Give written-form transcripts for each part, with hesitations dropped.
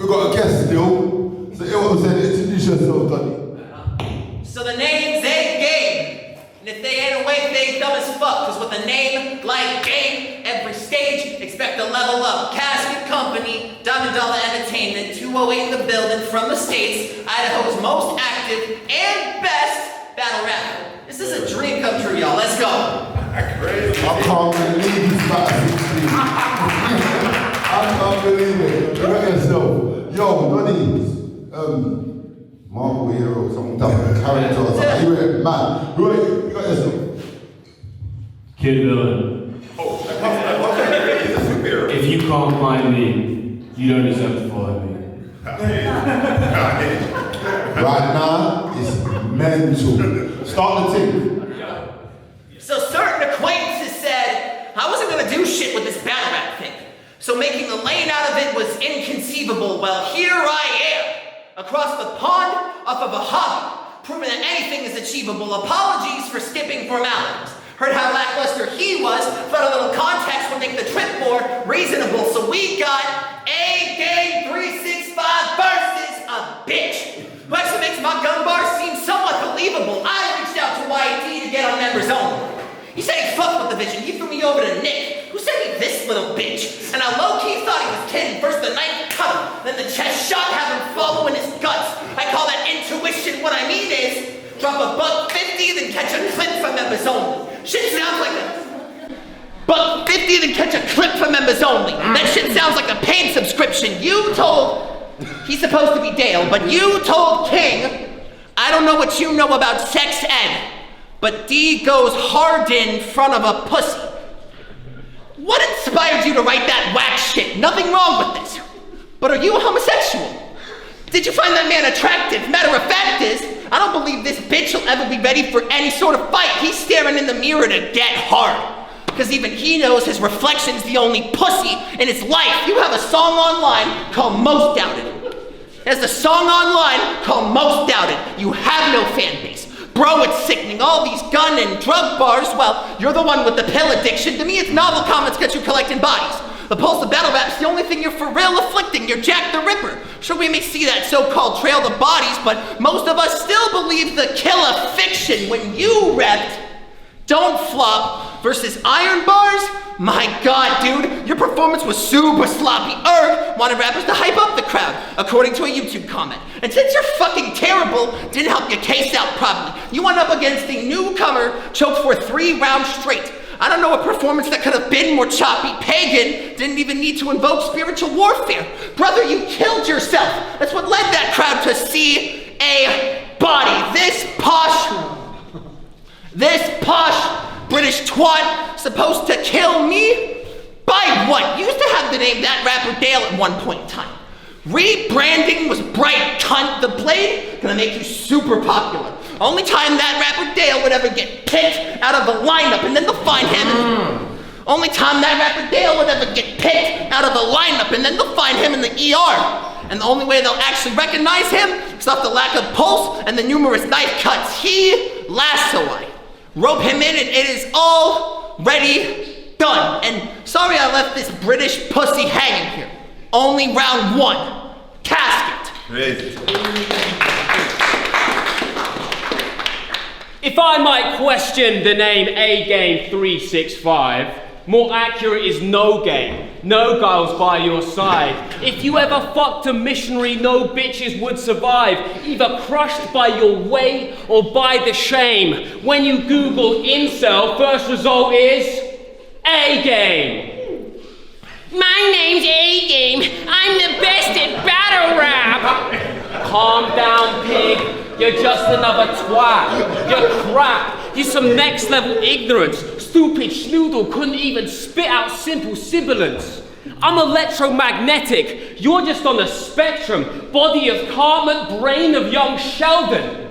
We got a guest still. So introduce yourself, Donny. So the name's A-Game. And if they ain't awake, they dumb as fuck. Cause with a name like Game, every stage, expect to level up. Casket Company, Diamond Dollar Entertainment, 208 in the building from the States, Idaho's most active and best battle rapper. This is a dream come true, y'all. Let's go. I can't believe he's about 16. I can't believe it. Look at yourself. Yo, Donny, Marvel hero, some type of character or something. You ain't man. Who are you? You got yourself. Kid Villain. If you can't find me, you don't deserve to follow me. Right now, it's mental. Start the thing. So certain acquaintances said I wasn't gonna do shit with this battle rap thing. So making a lane out of it was inconceivable. Well, here I am, across the pond, off of a hobby, proving that anything is achievable. Apologies for skipping formalities. Heard how lackluster he was, thought a little context would make the trip more reasonable. So we got Agame365 versus a bitch. Who actually makes my gun bar seem somewhat believable. I reached out to YT to get on Membarz only. He said he fucked with the vision. He threw me over to Nick, who sent me this little bitch. And I low-key thought he was kidding. First the knife cut him, then the chest shot, have him follow in his guts. I call that intuition. What I mean is, drop $1.50, then catch a clip from Membarz only. Shit sounds like a $1.50, then catch a clip from Membarz only. That shit sounds like a paid subscription. You told, he's supposed to be Dale, but you told King, I don't know what you know about sex ed, but D goes hard in front of a pussy. What inspired you to write that whack shit? Nothing wrong with this. But are you a homosexual? Did you find that man attractive? Matter of fact is, I don't believe this bitch will ever be ready for any sort of fight. He's staring in the mirror to get hard. Because even he knows his reflection's the only pussy in his life. You have a song online called Most Doubted. There's a song online called Most Doubted. You have no fan base. Bro, it's sickening. All these gun and drug bars, well, you're the one with the pill addiction. To me, it's novel comments get you collecting bodies. The pulse of battle rap's the only thing you're for real afflicting. You're Jack the Ripper. Sure, we may see that so-called trail of bodies, but most of us still believe the killer fiction when you repped Don't Flop versus Iron Bars. My God, dude, your performance was super sloppy. Wanted rappers to hype up the crowd, according to a YouTube comment. And since you're fucking terrible, didn't help your case out properly. You went up against the newcomer, choked for 3 rounds straight. I don't know a performance that could have been more choppy. Pagan didn't even need to invoke spiritual warfare. Brother, you killed yourself. That's what led that crowd to see a body. This posh British twat supposed to kill me? By what? You used to have the name That Rapper Dale at one point in time. Rebranding was bright cunt. The blade gonna make you super popular. Only time That Rapper Dale would ever get picked out of the lineup, and then they'll find him. Only time That Rapper Dale would ever get picked out of the lineup, and then they'll find him in the ER. And the only way they'll actually recognize him is off the lack of pulse and the numerous knife cuts. He lasso I. Rope him in, and it is already done. And sorry I left this British pussy hanging here. Only round 1. Casket. If I might question the name Agame365, more accurate is no game. No girls by your side. If you ever fucked a missionary, no bitches would survive. Either crushed by your weight or by the shame. When you Google incel, first result is A-Game. My name's A-Game. I'm the best at battle rap. Calm down, pig. You're just another twat. You're crap. You're some next level ignorance. Stupid schnoodle couldn't even spit out simple sibilance. I'm electromagnetic. You're just on the spectrum. Body of Cartman, brain of young Sheldon.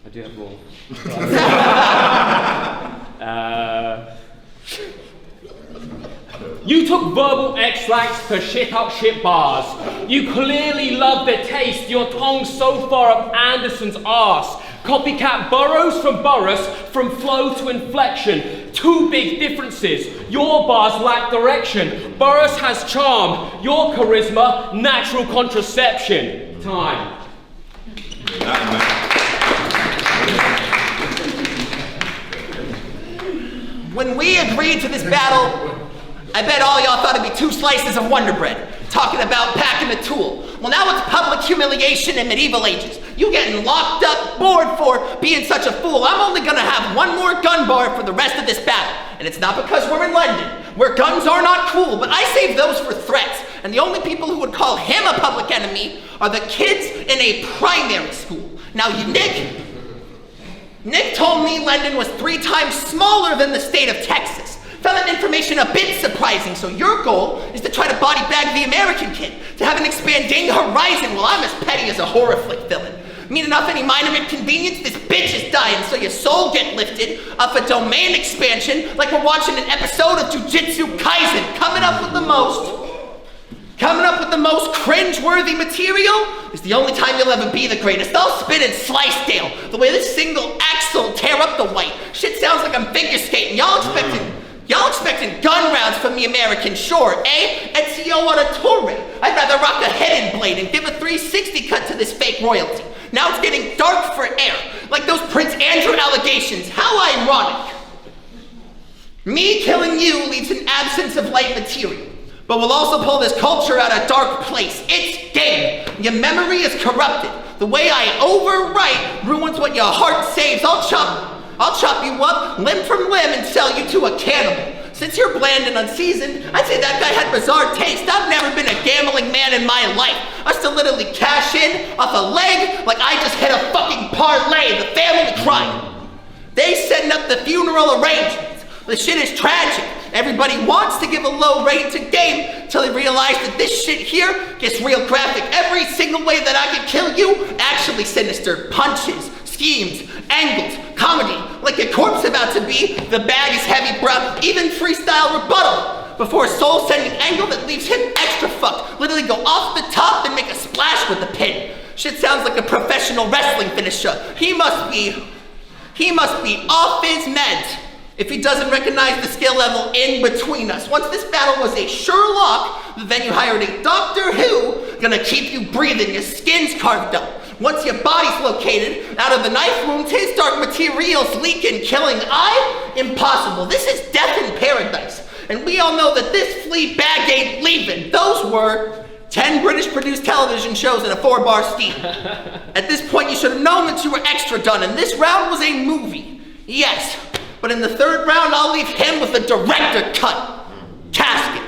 I do have more. You took verbal extracts to shit up shit bars. You clearly love the taste. Your tongue's so far up Anderson's arse. Copycat borrows from Boris, from flow to inflection. Two big differences. Your bars lack direction. Boris has charm. Your charisma, natural contraception. Time. When we agreed to this battle, I bet all y'all thought it'd be 2 slices of Wonder Bread, talking about packing a tool. Well, now it's public humiliation in medieval ages. You getting locked up, bored for being such a fool. I'm only gonna have 1 more gun bar for the rest of this battle. And it's not because we're in London, where guns are not cool, but I save those for threats. And the only people who would call him a public enemy are the kids in a primary school. Now, Nick told me London was 3 times smaller than the state of Texas. Found that information a bit surprising, so your goal is to try to body bag the American kid, to have an expanding horizon while I'm as petty as a horror flick villain. Mean enough any minor inconvenience, this bitch is dying, so your soul get lifted off a domain expansion like we're watching an episode of Jujutsu Kaisen, coming up with the most cringe-worthy material is the only time you'll ever be the greatest. I'll spin and slice Dale, the way this single axle tear up the white. Shit sounds like I'm figure skating. Y'all expecting gun rounds from the American shore, eh? Ezio Auditore. I'd rather rock a hidden blade and give a 360 cut to this fake royalty. Now it's getting dark for air, like those Prince Andrew allegations. How ironic. Me killing you leaves an absence of light material. But we'll also pull this culture out of dark place. It's game. Your memory is corrupted. The way I overwrite ruins what your heart saves. I'll chop you up limb from limb and sell you to a cannibal. Since you're bland and unseasoned, I'd say that guy had bizarre taste. I've never been a gambling man in my life. I still literally cash in off a leg like I just hit a fucking parlay. The family crying. They setting up the funeral arrangements. The shit is tragic. Everybody wants to give a low rate to game till they realize that this shit here gets real graphic. Every single way that I can kill you, actually sinister. Punches, schemes, angles, comedy, like a corpse about to be. The bag is heavy, bruh. Even freestyle rebuttal. Before a soul-sending angle that leaves him extra fucked. Literally go off the top and make a splash with the pin. Shit sounds like a professional wrestling finisher. He must be off his meds if he doesn't recognize the skill level in between us. Once this battle was a Sherlock, then you hired a Doctor Who, gonna keep you breathing, your skin's carved up. Once your body's located, out of the knife wounds, his dark materials leaking, killing impossible. This is death in paradise. And we all know that this flea bag ain't leaving. Those were 10 British-produced television shows and a 4-bar steam. At this point, you should have known that you were extra done, and this round was a movie. Yes. But in the 3rd round, I'll leave him with a director cut. Casket.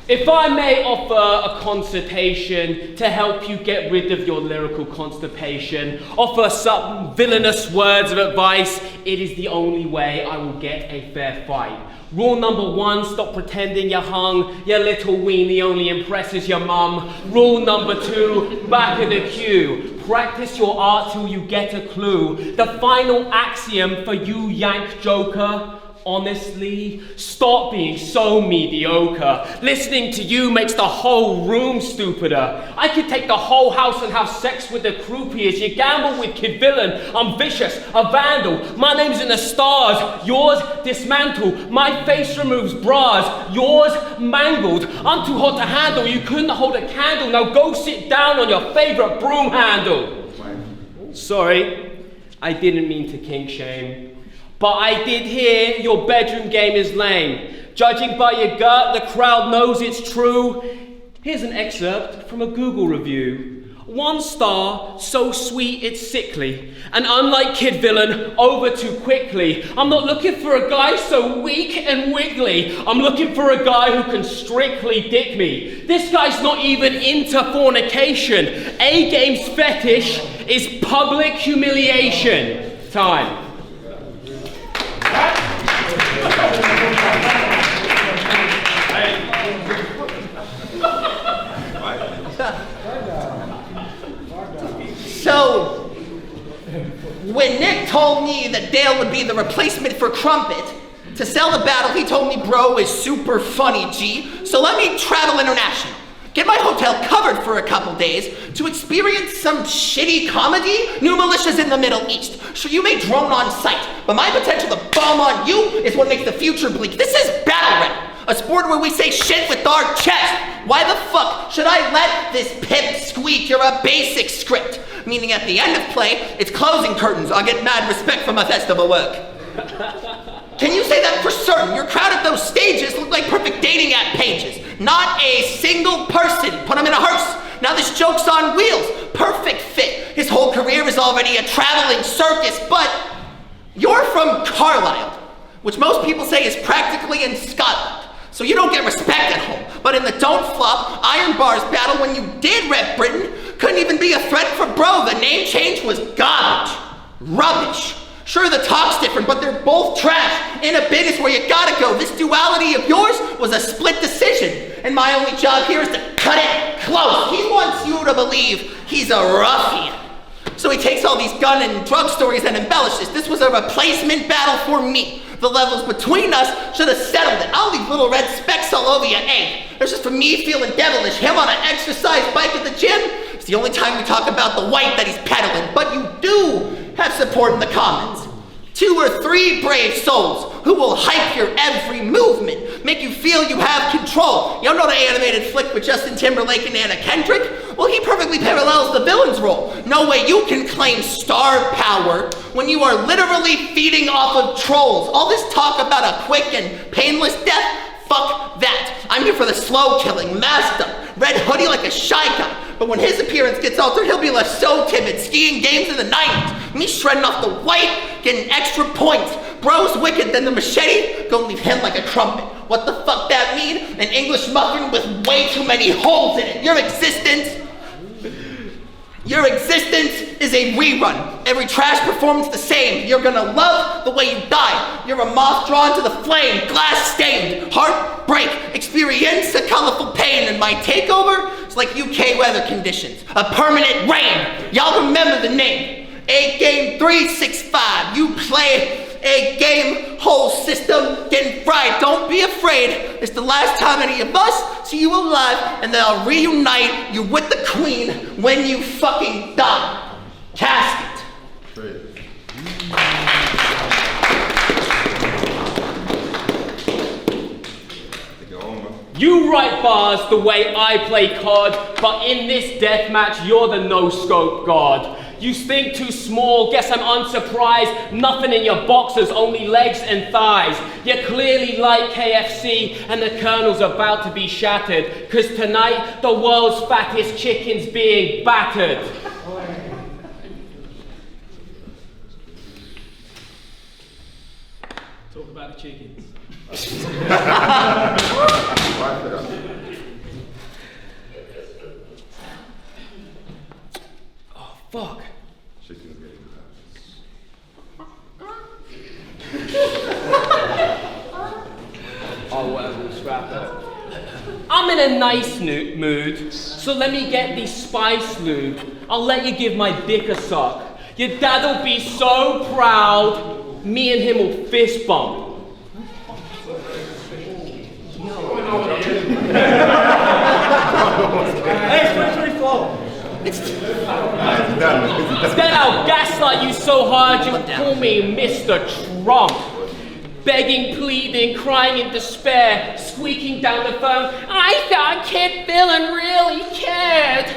If I may offer a consultation to help you get rid of your lyrical constipation, offer some villainous words of advice, it is the only way I will get a fair fight. Rule number 1, stop pretending you're hung. Your little weenie only impresses your mum. Rule number 2, back of the queue. Practice your art till you get a clue. The final axiom for you yank joker, honestly, stop being so mediocre. Listening to you makes the whole room stupider. I could take the whole house and have sex with the croupiers. You gamble with Kid Villain. I'm vicious, a vandal. My name's in the stars. Yours dismantle. My face removes bras. Yours mangled. I'm too hot to handle. You couldn't hold a candle. Now go sit down on your favorite broom handle. Sorry, I didn't mean to kink shame. But I did hear your bedroom game is lame. Judging by your gut, the crowd knows it's true. Here's an excerpt from a Google review. 1 star, so sweet it's sickly. And unlike Kid Villain, over too quickly. I'm not looking for a guy so weak and wiggly. I'm looking for a guy who can strictly dick me. This guy's not even into fornication. A-Game's fetish is public humiliation. Time. So, when Nick told me that Dale would be the replacement for Crumpet, to sell the battle, he told me bro is super funny, G. So let me travel international. get my hotel covered for a couple days to experience some shitty comedy? New militias in the Middle East. Sure, you may drone on sight, but my potential to bomb on you is what makes the future bleak. This is battle rap. A sport where we say shit with our chest. Why the fuck should I let this pimp squeak? You're a basic script. Meaning at the end of play, it's closing curtains. I'll get mad respect for my festival work. Can you say that for certain? Your crowd at those stages look like perfect dating app pages. Not a single person. Put him in a hearse. Now this joke's on wheels. Perfect fit. His whole career is already a traveling circus, but you're from Carlisle, which most people say is practically in Scotland. So you don't get respect at home. But in the don't flop Iron Bars battle when you did rep Britain, couldn't even be a threat for bro. The name change was garbage. Rubbish. Sure, the talk's different, but they're both trash. In a bid is where you gotta go. This duality of yours was a split decision. And my only job here is to cut it close. He wants you to believe he's a ruffian. So he takes all these gun and drug stories and embellishes. This was a replacement battle for me. The levels between us should have settled it. I'll leave little red specks all over your egg. It's just for me feeling devilish. Him on an exercise bike at the gym. It's the only time we talk about the white that he's peddling. But you do have support in the comments. 2 or 3 brave souls who will hype your every movement, make you feel you have control. You don't know the animated flick with Justin Timberlake and Anna Kendrick? Well, he perfectly parallels the villain's role. No way you can claim star power when you are literally feeding off of trolls. All this talk about a quick and painless death, fuck that. I'm here for the slow killing, masked up, red hoodie like a shy guy. But when his appearance gets altered, he'll be left so timid, skiing games in the 90s. Me shredding off the white, getting extra points. Bro's wicked, then the machete, gonna leave him like a trumpet. What the fuck that mean? An English muffin with way too many holes in it. Your existence is a rerun. Every trash performance the same. You're gonna love the way you die. You're a moth drawn to the flame, glass stained, heartbreak, experience a colorful pain, and my takeover is like UK weather conditions, a permanent rain. Y'all remember the name. Agame365. You play a game, whole system getting fried. Don't be afraid. It's the last time any of us see you alive, and then I'll reunite you with the queen when you fucking die. Casket. You write bars the way I play COD, but in this deathmatch, you're the no-scope god. You think too small, guess I'm unsurprised. Nothing in your boxers, only legs and thighs. You clearly like KFC, and the kernel's about to be shattered. Cause tonight, the world's fattest chicken's being battered. Talk about the chickens. Oh, fuck. Oh, whatever, we'll scrap that. I'm in a nice mood, so let me get the spice lube. I'll let you give my dick a suck. Your dad'll be so proud, me and him will fist bump. Then I'll gaslight you so hard you'll call me Mr. Trump. Begging, pleading, crying in despair, squeaking down the phone, I thought Kid Villain really cared.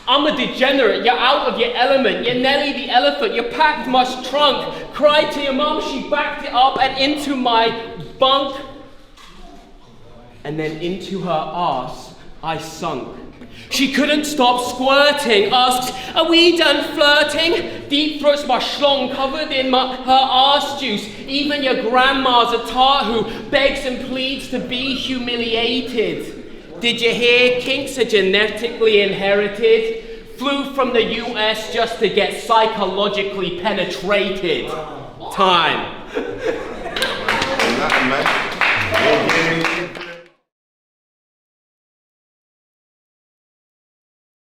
I'm a degenerate, you're out of your element, you're Nelly the elephant, you packed my trunk, cried to your mom, she backed it up and into my bunk. And then into her arse, I sunk. She couldn't stop squirting, asked, are we done flirting? Deep throats my schlong covered in her arse juice. Even your grandma's a tart who begs and pleads to be humiliated. Did you hear kinks are genetically inherited? Flew from the US just to get psychologically penetrated. Time.